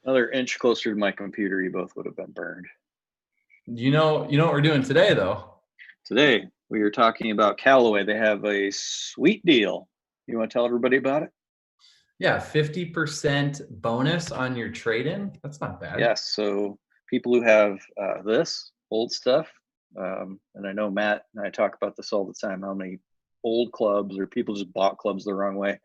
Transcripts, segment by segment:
Another inch closer to my computer, you both would have been burned. You know what we're doing today, though. Today, we are talking about Callaway. They have a sweet deal. You want to tell everybody about it? Yeah, 50% bonus on your trade-in. That's not bad. Yes. So, people who have this old stuff, and I know Matt and I talk about this all the time, how many old clubs or people just bought clubs the wrong way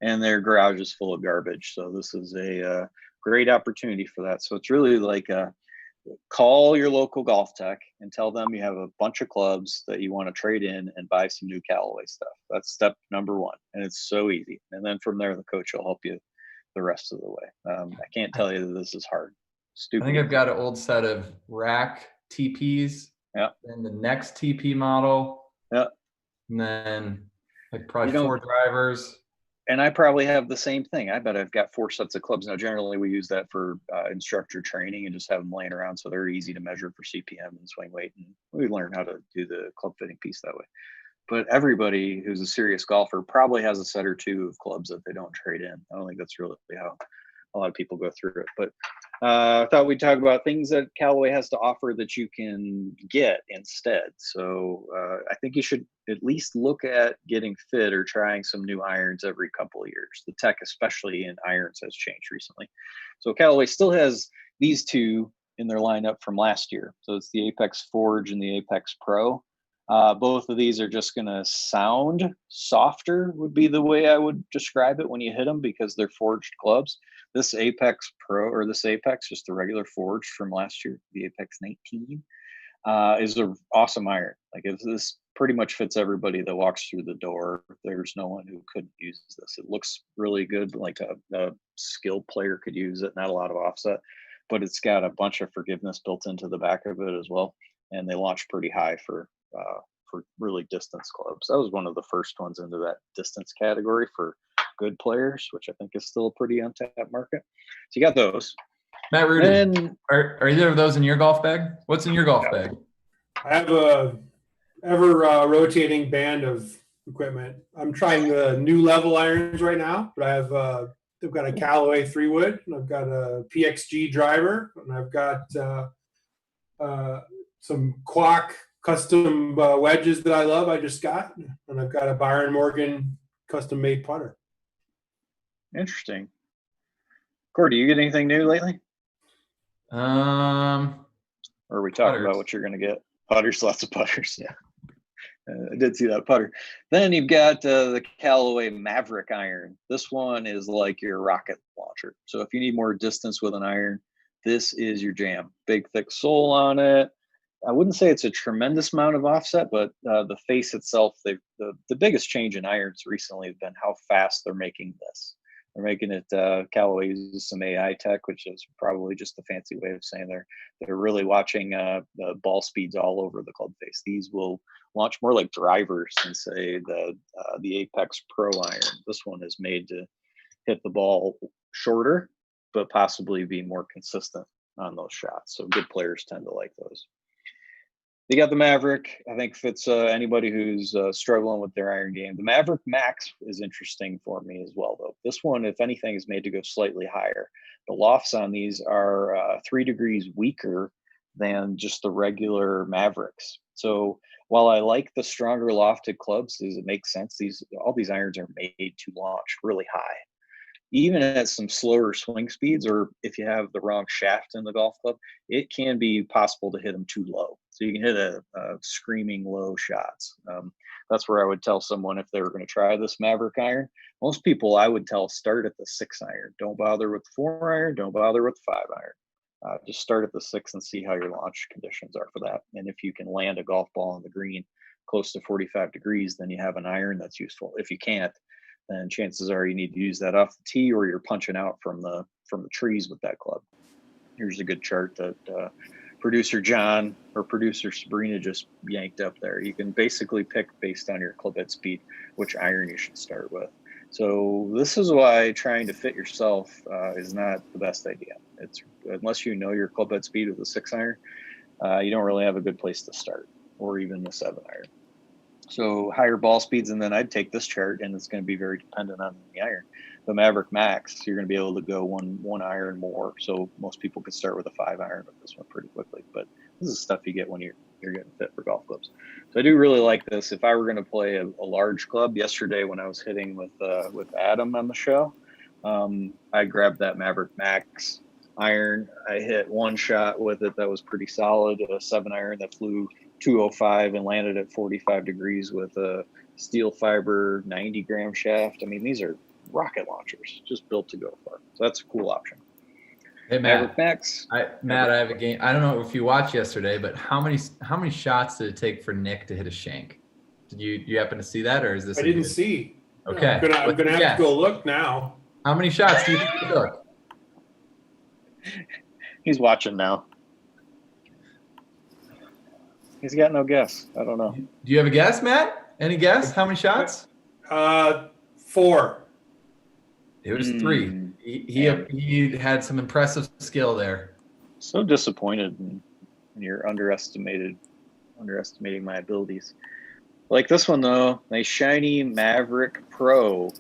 and their garage is full of garbage. So, this is a great opportunity for that. So, it's really like call your local golf tech and tell them you have a bunch of clubs that you want to trade in and buy some new Callaway stuff. That's step number one. And it's so easy. And then from there, the coach will help you the rest of the way. I can't I, tell you that this is hard. I Stupid think I've easy. got an old set of rack TPs, Yeah. then the next TP model, Yeah. and then like You probably know, 4 drivers. and I probably have the same thing. I bet I've got 4 sets of clubs. Now, generally, we use that for instructor training and just have them laying around so they're easy to measure for CPM and swing weight. And we learn how to do the club fitting piece that way. But everybody who's a serious golfer probably has a set or two of clubs that they don't trade in. I don't think that's really how a lot of people go through it. But I thought we'd talk about things that Callaway has to offer that you can get instead. So I think you should at least look at getting fit or trying some new irons every couple of years. The tech, especially in irons, has changed recently. So Callaway still has these two in their lineup from last year. So it's the Apex Forge and the Apex Pro. Both of these are just going to sound softer, would be the way I would describe it when you hit them, because they're forged clubs. This Apex Pro, or this Apex, just the regular forged from last year, the Apex 19, is an awesome iron. Like, if this pretty much fits everybody that walks through the door, there's no one who couldn't use this. It looks really good, like a skilled player could use it, not a lot of offset, but it's got a bunch of forgiveness built into the back of it as well. And they launch pretty high for really distance clubs. That was one of the first ones into that distance category for good players, which I think is still a pretty untapped market. So you got those. Matt Rude, Then are either of those in your golf bag? What's in your golf bag? I have a ever rotating band of equipment. I'm trying the new level irons right now, but I've got a Callaway 3-wood, and I've got a PXG driver, and I've got some Quack custom wedges that I love. I just got, and I've got a Byron Morgan custom made putter. interesting. Corey, do you get anything new lately? Or are we talking about what you're going to get? Putters, lots of putters. Yeah. I did see that putter. Then you've got the Callaway Maverick iron. This one is like your rocket launcher. So if you need more distance with an iron, this is your jam. Big, thick sole on it. I wouldn't say it's a tremendous amount of offset, but the face itself, the biggest change in irons recently has been how fast they're making this. They're making it, Callaway uses some AI tech, which is probably just a fancy way of saying they're really watching the ball speeds all over the club face. These will launch more like drivers than, say, the Apex Pro iron. This one is made to hit the ball shorter, but possibly be more consistent on those shots. So good players tend to like those. You got the Maverick. I think fits anybody who's struggling with their iron game. The Maverick Max is interesting for me as well, though. This one, if anything, is made to go slightly higher. The lofts on these are 3 degrees weaker than just the regular Mavericks. So while I like the stronger lofted clubs, it makes sense. All these irons are made to launch really high. Even at some slower swing speeds, or if you have the wrong shaft in the golf club, it can be possible to hit them too low. So you can hit a screaming low shots. That's where I would tell someone, if they were going to try this Maverick iron, most people I would tell start at the 6 iron. Don't bother with the 4 iron. Don't bother with the 5 iron. Just start at the 6 and see how your launch conditions are for that. And if you can land a golf ball on the green close to 45 degrees, then you have an iron that's useful. If you can't, then chances are you need to use that off the tee, or you're punching out from the trees with that club. Here's a good chart that producer John or producer Sabrina just yanked up there. You can basically pick, based on your club head speed, which iron you should start with. So this is why trying to fit yourself is not the best idea. It's unless you know your club head speed with a 6 iron, you don't really have a good place to start, or even the 7 iron. So higher ball speeds, and then I'd take this chart, and it's going to be very dependent on the iron. the Maverick Max, you're going to be able to go one iron more. So most people could start with a 5-iron with this one pretty quickly. But this is stuff you get when you're getting fit for golf clubs. So I do really like this. If I were going to play a large club yesterday when I was hitting with Adam on the show, I grabbed that Maverick Max iron. I hit one shot with it that was pretty solid, a 7-iron that flew 205 and landed at 45 degrees with a steel fiber 90-gram shaft. I mean, these are rocket launchers, just built to go far. So that's a cool option. Hey Matt, Maverick Max. Matt, I have a game. I don't know if you watched yesterday, but how many shots did it take for Nick to hit a shank? Did you happen to see that, or is this? I didn't see. Okay, I'm gonna have to go look now. How many shots do you think he took? He's watching now. He's got no guess. I don't know. Do you have a guess, Matt? Any guess? How many shots? 4. It was 3. He had some impressive skill there. So disappointed in your underestimating my abilities. Like this one though, nice shiny Maverick Pro.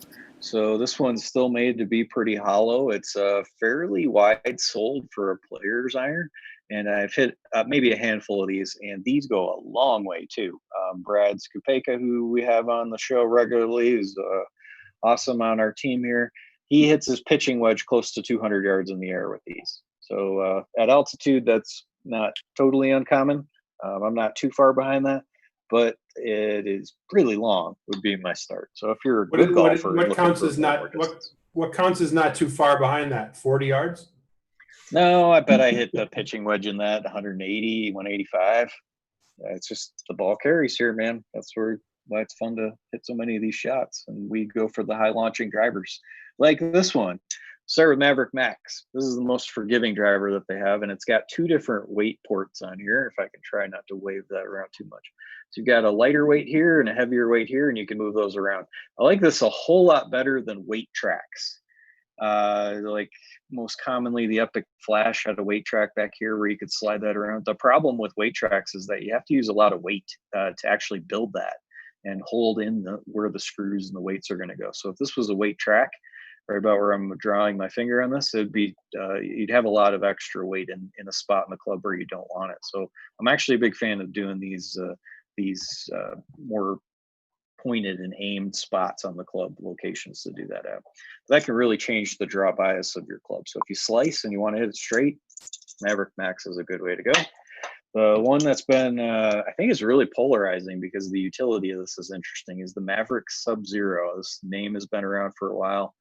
So this one's still made to be pretty hollow. It's fairly wide soled for a player's iron. And I've hit maybe a handful of these, and these go a long way too. Brad Skupeka, who we have on the show regularly, is awesome on our team here. He hits his pitching wedge close to 200 yards in the air with these. So at altitude, that's not totally uncommon. I'm not too far behind that, but it is really long would be my start. So if you're a good golfer, what counts as not too far behind that? 40 yards? No, I bet I hit the pitching wedge in that 180, 185. It's just the ball carries here, man. That's why it's fun to hit so many of these shots. And we go for the high launching drivers like this one. Start with Maverick Max. This is the most forgiving driver that they have, and it's got 2 different weight ports on here. If I can try not to wave that around too much. So you've got a lighter weight here and a heavier weight here, and you can move those around. I like this a whole lot better than weight tracks. Like most commonly, the Epic Flash had a weight track back here where you could slide that around. The problem with weight tracks is that you have to use a lot of weight to actually build that and hold in where the screws and the weights are going to go. So if this was a weight track, right about where I'm drawing my finger on this, it'd be you'd have a lot of extra weight in a spot in the club where you don't want it. So I'm actually a big fan of doing these more pointed and aimed spots on the club locations to do that at. That can really change the draw bias of your club. So if you slice and you want to hit it straight, Maverick Max is a good way to go. The one that's been, I think is really polarizing because the utility of this is interesting, is the Maverick Sub-Zero. This name has been around for a while.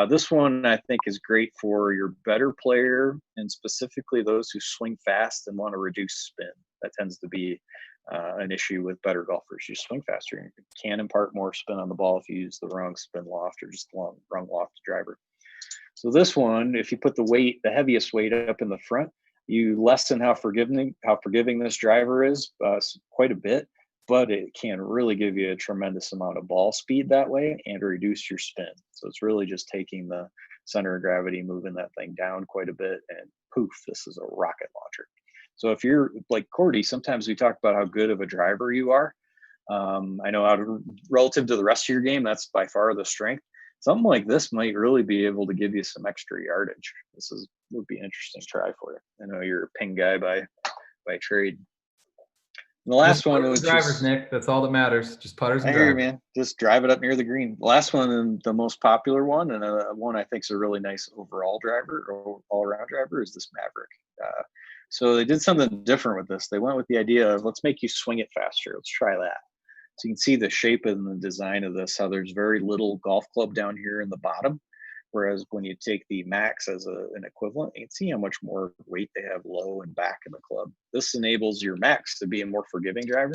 This one I think is great for your better player, and specifically those who swing fast and want to reduce spin. That tends to be an issue with better golfers. You swing faster, and you can impart more spin on the ball if you use the wrong spin loft or just the wrong loft driver. So this one, if you put the heaviest weight up in the front, you lessen how forgiving this driver is quite a bit, but it can really give you a tremendous amount of ball speed that way and reduce your spin. So it's really just taking the center of gravity, moving that thing down quite a bit, and poof, this is a rocket launcher. So if you're like Cordy, sometimes we talk about how good of a driver you are. I know relative to the rest of your game, that's by far the strength. Something like this might really be able to give you some extra yardage. Would be an interesting try for you. I know you're a ping guy by trade. And the last one was drivers, Nick. That's all that matters. Just putters and drivers. I hear you, man. Just drive it up near the green. The last one, and the most popular one, and one I think is a really nice overall driver or all-around driver, is this Maverick. So they did something different with this. They went with the idea of, let's make you swing it faster. Let's try that. So you can see the shape and the design of this, how there's very little golf club down here in the bottom. Whereas when you take the Max as an equivalent, you can see how much more weight they have low and back in the club. This enables your Max to be a more forgiving driver,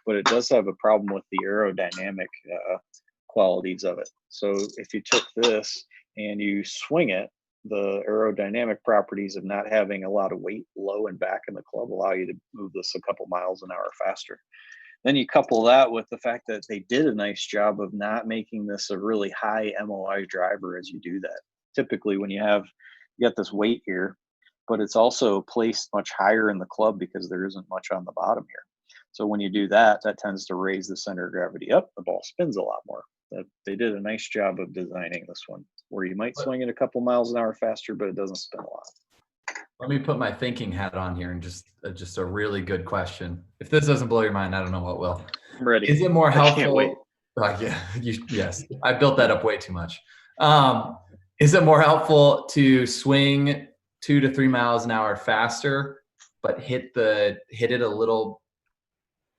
but it does have a problem with the aerodynamic qualities of it. So if you took this and you swing it, the aerodynamic properties of not having a lot of weight low and back in the club allow you to move this a couple miles an hour faster. Then you couple that with the fact that they did a nice job of not making this a really high MOI driver as you do that. Typically when you got this weight here, but it's also placed much higher in the club because there isn't much on the bottom here. So when you do that, that tends to raise the center of gravity up. The ball spins a lot more. They did a nice job of designing this one. where you might swing it a couple miles an hour faster, but it doesn't spin a lot. Let me put my thinking hat on here and just a really good question. If this doesn't blow your mind, I don't know what will. I'm ready. Is it more helpful? I can't wait. Yes, I built that up way too much. Is it more helpful to swing 2 to 3 miles an hour faster, but hit it a little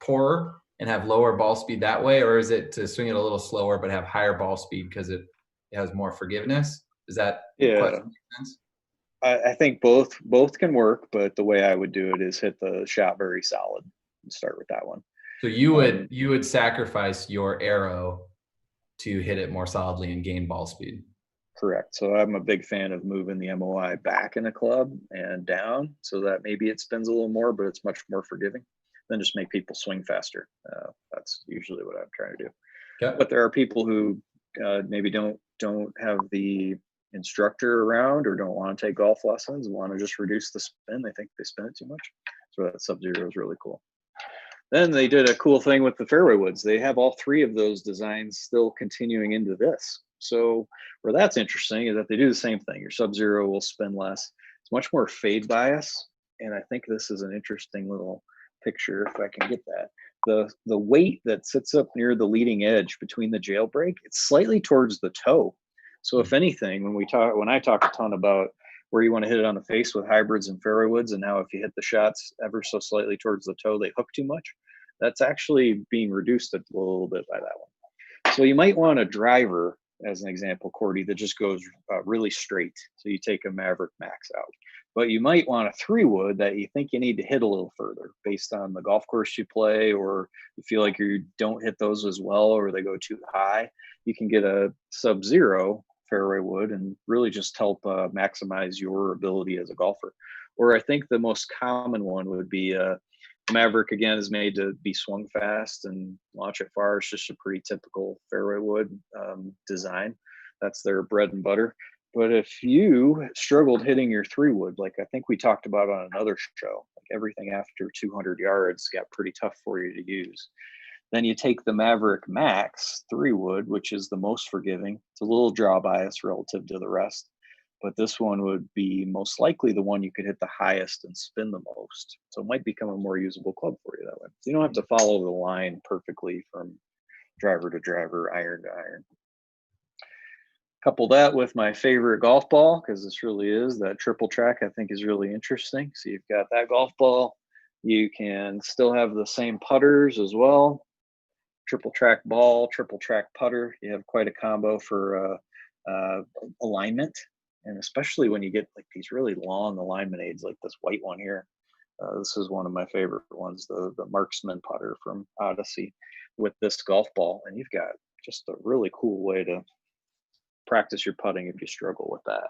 poorer and have lower ball speed that way, or is it to swing it a little slower but have higher ball speed because it has more forgiveness? Is that question make sense? I think both can work, but the way I would do it is hit the shot very solid and start with that one. So you would sacrifice your arrow to hit it more solidly and gain ball speed. Correct. So I'm a big fan of moving the MOI back in a club and down so that maybe it spins a little more, but it's much more forgiving. Then just make people swing faster. That's usually what I'm trying to do. Okay. But there are people who maybe don't have the instructor around or don't want to take golf lessons and want to just reduce the spin. They think they spin it too much. So that Sub-Zero is really cool. Then they did a cool thing with the fairway woods. They have all 3 of those designs still continuing into this. So where that's interesting is that they do the same thing. Your Sub-Zero will spin less. It's much more fade bias. And I think this is an interesting little picture, if I can get that. The weight that sits up near the leading edge between the jailbreak, it's slightly towards the toe. So if anything, when I talk a ton about where you want to hit it on the face with hybrids and fairway woods, and now if you hit the shots ever so slightly towards the toe, they hook too much. That's actually being reduced a little bit by that one. So you might want a driver, as an example, Cordy, that just goes really straight. So you take a Maverick Max out. But you might want a 3-wood that you think you need to hit a little further based on the golf course you play, or you feel like you don't hit those as well, or they go too high. You can get a Sub-Zero fairway wood and really just help maximize your ability as a golfer. Or I think the most common one would be Maverick, again, is made to be swung fast and launch it far. It's just a pretty typical fairway wood design. That's their bread and butter. But if you struggled hitting your 3-wood, like I think we talked about on another show, like everything after 200 yards got pretty tough for you to use. Then you take the Maverick Max 3-wood, which is the most forgiving. It's a little draw bias relative to the rest, but this one would be most likely the one you could hit the highest and spin the most. So it might become a more usable club for you that way. So you don't have to follow the line perfectly from driver to driver, iron to iron. Couple that with my favorite golf ball, because this really is that triple track, I think is really interesting. So you've got that golf ball. You can still have the same putters as well. Triple track ball, triple track putter. You have quite a combo for alignment. And especially when you get like these really long alignment aids like this white one here. This is one of my favorite ones, the Marksman putter from Odyssey with this golf ball. And you've got just a really cool way to practice your putting if you struggle with that.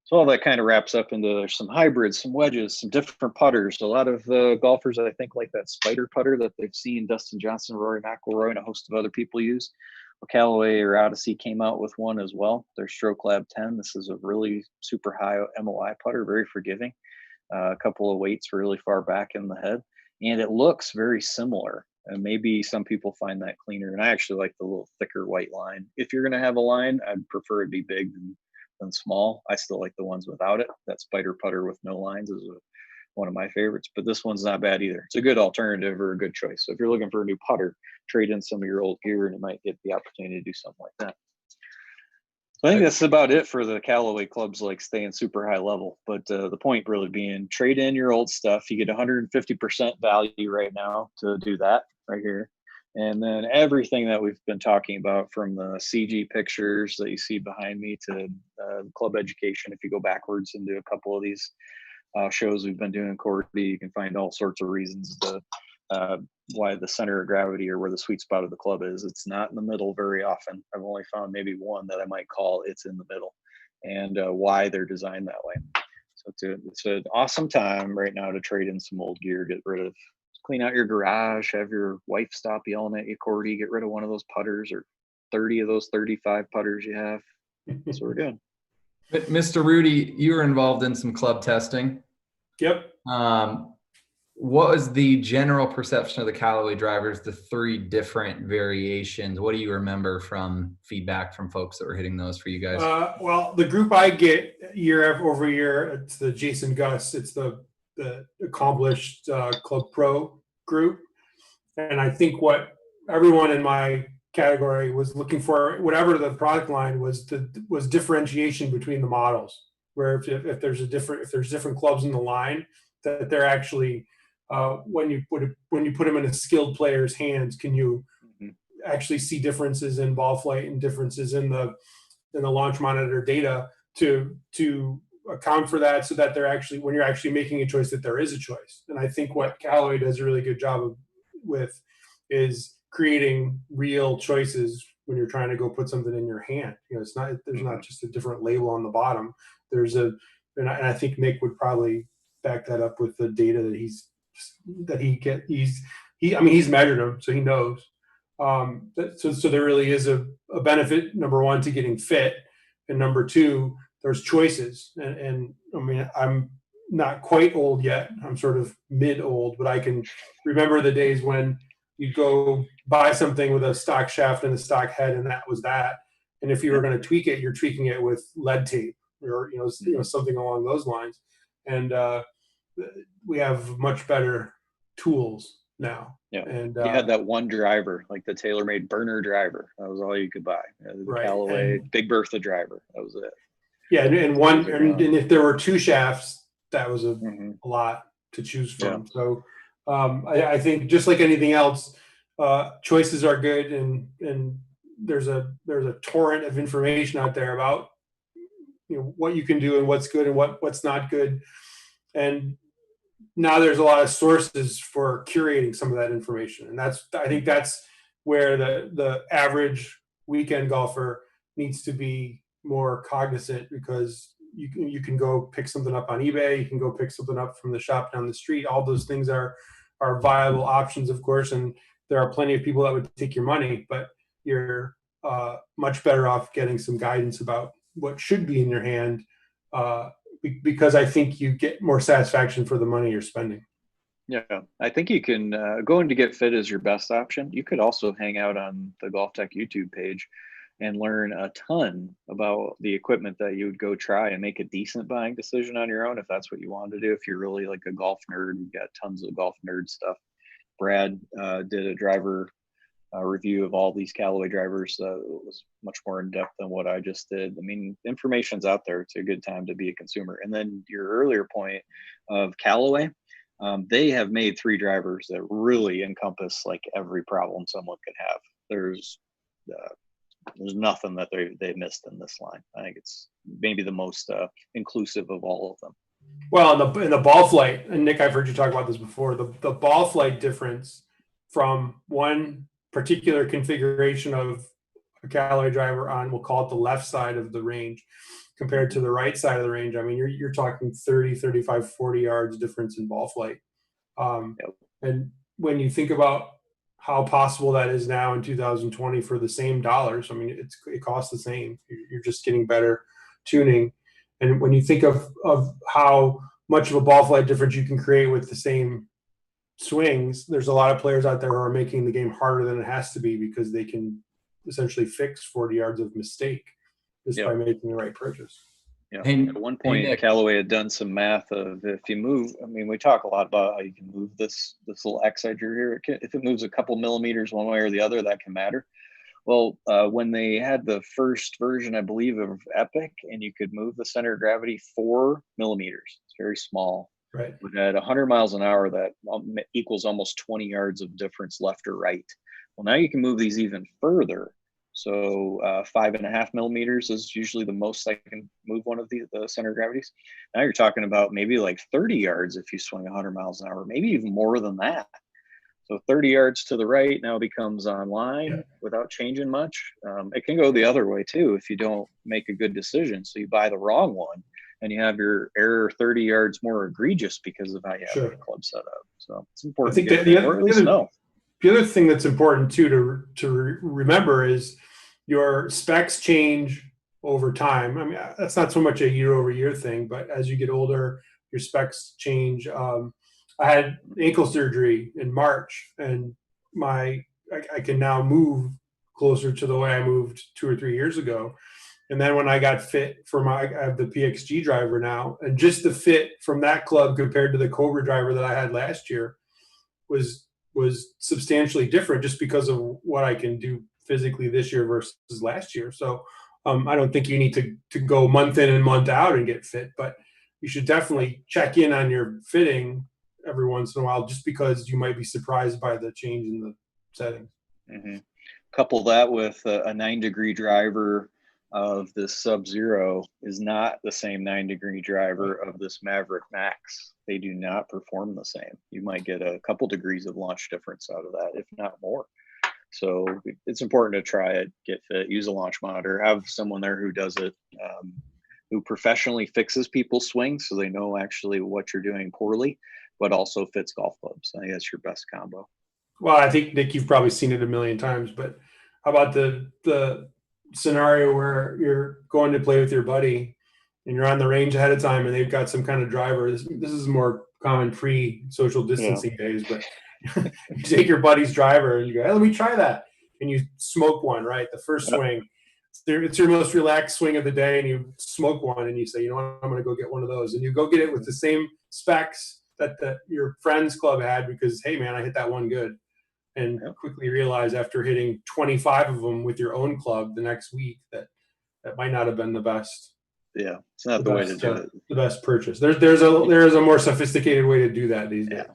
So all that kind of wraps up into there's some hybrids, some wedges, some different putters. A lot of golfers, I think, like that spider putter that they've seen Dustin Johnson, Rory McIlroy, and a host of other people use. Well, Callaway or Odyssey came out with one as well. Their Stroke Lab 10. This is a really super high MOI putter, very forgiving. A couple of weights really far back in the head. And it looks very similar. And maybe some people find that cleaner. And I actually like the little thicker white line. If you're going to have a line, I'd prefer it be big than small. I still like the ones without it. That spider putter with no lines is one of my favorites, but this one's not bad either. It's a good alternative or a good choice. So if you're looking for a new putter, trade in some of your old gear and you might get the opportunity to do something like that. So I think that's about it for the Callaway clubs, like staying super high level. But the point really being trade in your old stuff. You get 150% value right now to do that right here. And then everything that we've been talking about, from the CG pictures that you see behind me to club education, if you go backwards into a couple of these shows we've been doing, Cordy, you can find all sorts of reasons to why the center of gravity or where the sweet spot of the club is. It's not in the middle very often. I've only found maybe one that I might call it's in the middle, and why they're designed that way. So it's an awesome time right now to trade in some old gear, get rid of, clean out your garage, have your wife stop yelling at you, Cordy, get rid of one of those putters or 30 of those 35 putters you have. That's what we're doing. Mr. Rudy, you were involved in some club testing. Yep. what was the general perception of the Callaway drivers, the 3 different variations? What do you remember from feedback from folks that were hitting those for you guys? Well, the group I get year over year, it's the Jason Gus. It's the accomplished Club Pro group. And I think what everyone in my category was looking for, whatever the product line was, was differentiation between the models. Where if there's different clubs in the line, that they're actually when you put them in a skilled player's hands, can you actually see differences in ball flight and differences in the launch monitor data to account for that, so that they're actually, when you're actually making a choice, that there is a choice. And I think what Callaway does a really good job with is creating real choices when you're trying to go put something in your hand. It's not, there's not just a different label on the bottom. There's and I think Nick would probably back that up with the data that he's measured them, so he knows. So there really is a benefit, number one, to getting fit, and number two, there's choices. And I mean, I'm not quite old yet. I'm sort of mid-old, but I can remember the days when you'd go buy something with a stock shaft and a stock head, and that was that. And if you were going to tweak it, you're tweaking it with lead tape or something along those lines. And we have much better tools now. Yeah, and you had that one driver, like the tailor-made burner driver. That was all you could buy. The right. Callaway Big Bertha driver. That was it. Yeah, and if there were 2 shafts, that was a lot to choose from. Yeah. So I think, just like anything else, choices are good, and there's a torrent of information out there about what you can do and what's good and what's not good. And now there's a lot of sources for curating some of that information. And I think that's where the average weekend golfer needs to be more cognizant, because you can go pick something up on eBay, you can go pick something up from the shop down the street. All those things are viable options, of course, and there are plenty of people that would take your money, but you're much better off getting some guidance about what should be in your hand, because I think you get more satisfaction for the money you're spending. Yeah, I think you can going to get fit is your best option. You could also hang out on the Golf Tech YouTube page and learn a ton about the equipment that you would go try and make a decent buying decision on your own, if that's what you want to do. If you're really like a golf nerd, you've got tons of golf nerd stuff. Brad did a driver review of all these Callaway drivers. It was much more in depth than what I just did. I mean, information's out there. It's a good time to be a consumer. And then your earlier point of Callaway, they have made 3 drivers that really encompass like every problem someone could have. There's nothing that they missed in this line. I think it's maybe the most inclusive of all of them. Well, in the ball flight, and Nick, I've heard you talk about this before, the ball flight difference from one particular configuration of a Callaway driver on, we'll call it the left side of the range, compared to the right side of the range. I mean, you're talking 30, 35, 40 yards difference in ball flight. Yep. And when you think about how possible that is now in 2020 for the same dollars, I mean, it costs the same. You're just getting better tuning. And when you think of how much of a ball flight difference you can create with the same swings, there's a lot of players out there who are making the game harder than it has to be, because they can essentially fix 40 yards of mistake just by making the right purchase. Yeah. At one point, Callaway had done some math of, if you move, I mean, we talk a lot about how you can move this little X edger here. If it moves a couple millimeters one way or the other, that can matter. Well, when they had the first version, I believe, of Epic, and you could move the center of gravity 4 millimeters. It's very small. Right. But at 100 miles an hour, that equals almost 20 yards of difference left or right. Well, now you can move these even further. So 5.5 millimeters is usually the most I can move one of the center of gravities. Now you're talking about maybe like 30 yards if you swing 100 miles an hour, maybe even more than that. So 30 yards to the right now becomes online without changing much. It can go the other way too if you don't make a good decision. So you buy the wrong one and you have your error 30 yards more egregious because of how you have the club set up. So it's important. I think the other thing that's important too to remember is your specs change over time. I mean, that's not so much a year-over-year thing, but as you get older, your specs change. I had ankle surgery in March, and I can now move closer to the way I moved 2 or 3 years ago. And then when I got fit I have the PXG driver now, and just the fit from that club compared to the Cobra driver that I had last year was substantially different, just because of what I can do physically this year versus last year. So I don't think you need to go month in and month out and get fit, but you should definitely check in on your fitting every once in a while, just because you might be surprised by the change in the settings. Mm-hmm. Couple that with a 9-degree driver of this Sub-Zero is not the same 9-degree driver of this Maverick Max. They do not perform the same. You might get a couple degrees of launch difference out of that, if not more. So it's important to try it, get fit, use a launch monitor, have someone there who does it, who professionally fixes people's swings so they know actually what you're doing poorly, but also fits golf clubs. I think that's your best combo. Well, I think, Nick, you've probably seen it a million times, but how about the scenario where you're going to play with your buddy and you're on the range ahead of time and they've got some kind of driver? This is more common pre-social distancing days, but you take your buddy's driver and you go, hey, let me try that. And you smoke one, right? The first swing. It's your most relaxed swing of the day, and you smoke one and you say, you know what, I'm going to go get one of those. And you go get it with the same specs that your friend's club had because, hey, man, I hit that one good. And quickly realize after hitting 25 of them with your own club the next week that might not have been the best. Yeah, it's not the way to do it. The best purchase. There is a more sophisticated way to do that these days.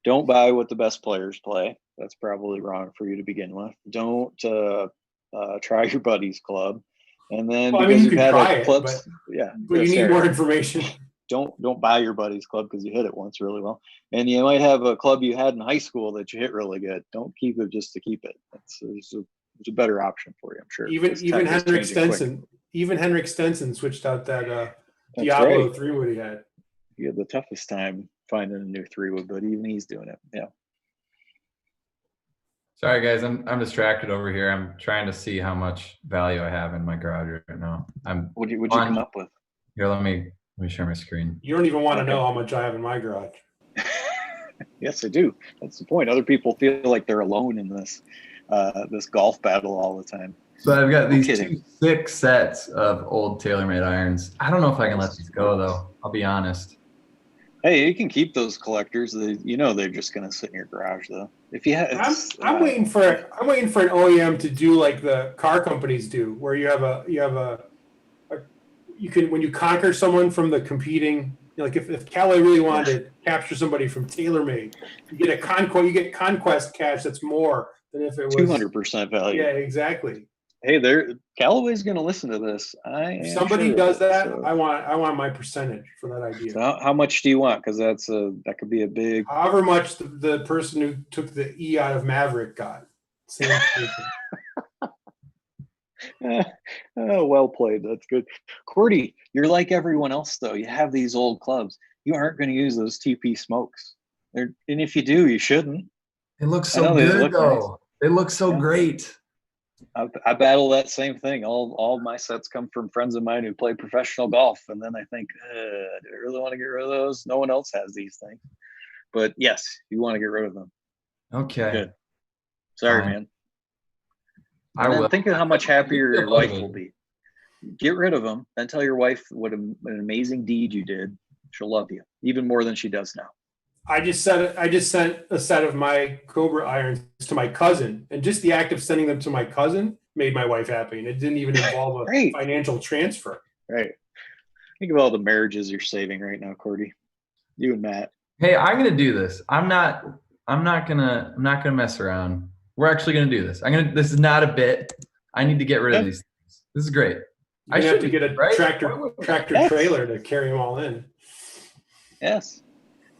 Don't buy what the best players play. That's probably wrong for you to begin with. Don't try your buddy's club, and then because you've had clubs, but you need more information. Don't buy your buddy's club because you hit it once really well, and you might have a club you had in high school that you hit really good. Don't keep it just to keep it. It's a better option for you, I'm sure. Even Henrik Stenson switched out that Diablo 3-wood he had. He had the toughest time finding a new 3-wood, but even he's doing it. Yeah. Sorry guys, I'm distracted over here. I'm trying to see how much value I have in my garage right now. What'd you come up with? Here, let me share my screen. You don't even want to know how much I have in my garage. Yes, I do. That's the point. Other people feel like they're alone in this golf battle all the time. So I've got these 6 sets of old TaylorMade irons. I don't know if I can let these go though. I'll be honest. Hey, you can keep those collectors. They're just going to sit in your garage though. If you have, I'm waiting for an OEM to do like the car companies do, where you can when you conquer someone from the competing, like if Callaway really wanted to capture somebody from TaylorMade, you get conquest cash that's more than if it was 200% value. Yeah, exactly. Hey, Callaway's going to listen to this. If somebody does that, so. I want my percentage for that idea. So how much do you want? Because that could be a big. However much the person who took the E out of Maverick got. Same Oh, well played. That's good. Cordy, you're like everyone else though. You have these old clubs. You aren't going to use those TP smokes. And if you do, you shouldn't. It looks so good though. Nice. They look so great. I battle that same thing. All my sets come from friends of mine who play professional golf, and then I think, do I really want to get rid of those? No one else has these things. But yes, you want to get rid of them. Okay. Good. Sorry, man. I will. Think of how much happier your wife will be. Get rid of them, then tell your wife what an amazing deed you did. She'll love you even more than she does now. I just sent a set of my Cobra irons to my cousin, and just the act of sending them to my cousin made my wife happy, and it didn't even involve a financial transfer. Right. Think of all the marriages you're saving right now, Cordy. You and Matt. Hey, I'm gonna do this. I'm not gonna mess around. We're actually gonna do this. This is not a bit. I need to get rid of these things. This is great. I have to get a tractor trailer to carry them all in. Yes.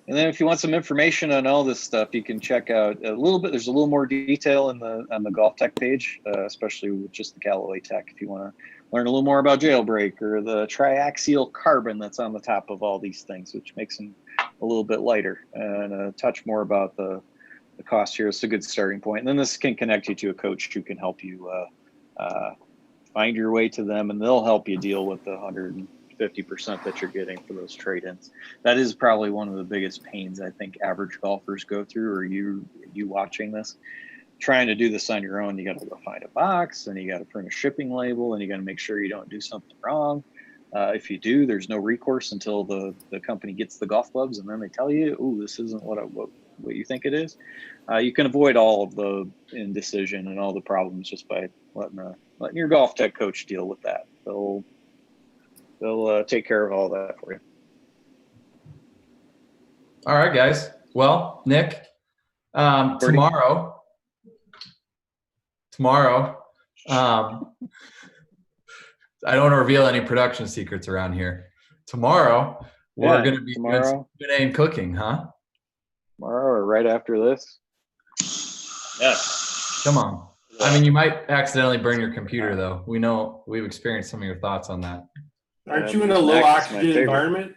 And then if you want some information on all this stuff, you can check out a little bit. There's a little more detail on the Golf Tech page, especially with just the Callaway Tech. If you want to learn a little more about jailbreak or the triaxial carbon that's on the top of all these things, which makes them a little bit lighter, and a touch more about the cost here. It's a good starting point. And then this can connect you to a coach who can help you find your way to them, and they'll help you deal with the $150 50% that you're getting for those trade-ins. That is probably one of the biggest pains I think average golfers go through, or you watching this. Trying to do this on your own, you got to go find a box, and you got to print a shipping label, and you got to make sure you don't do something wrong. If you do, there's no recourse until the company gets the golf clubs, and then they tell you, "Oh, this isn't what you think it is." You can avoid all of the indecision and all the problems just by letting your golf tech coach deal with that. They'll take care of all that for you. All right, guys. Well, Nick, tomorrow, I don't want to reveal any production secrets around here. Tomorrow, we're going to be doing some Q&A and cooking, huh? Tomorrow or right after this? Yes. Come on. I mean, you might accidentally burn your computer, though. We've experienced some of your thoughts on that. Aren't you in a low oxygen environment?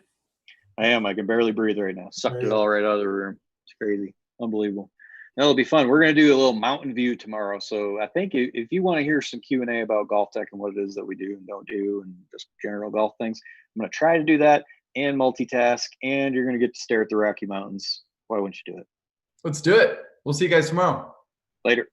I am. I can barely breathe right now. Sucked it all right out of the room. It's crazy. Unbelievable. That'll be fun. We're going to do a little mountain view tomorrow. So I think if you want to hear some Q&A about golf tech and what it is that we do and don't do and just general golf things, I'm going to try to do that and multitask, and you're going to get to stare at the Rocky Mountains. Why wouldn't you do it? Let's do it. We'll see you guys tomorrow. Later.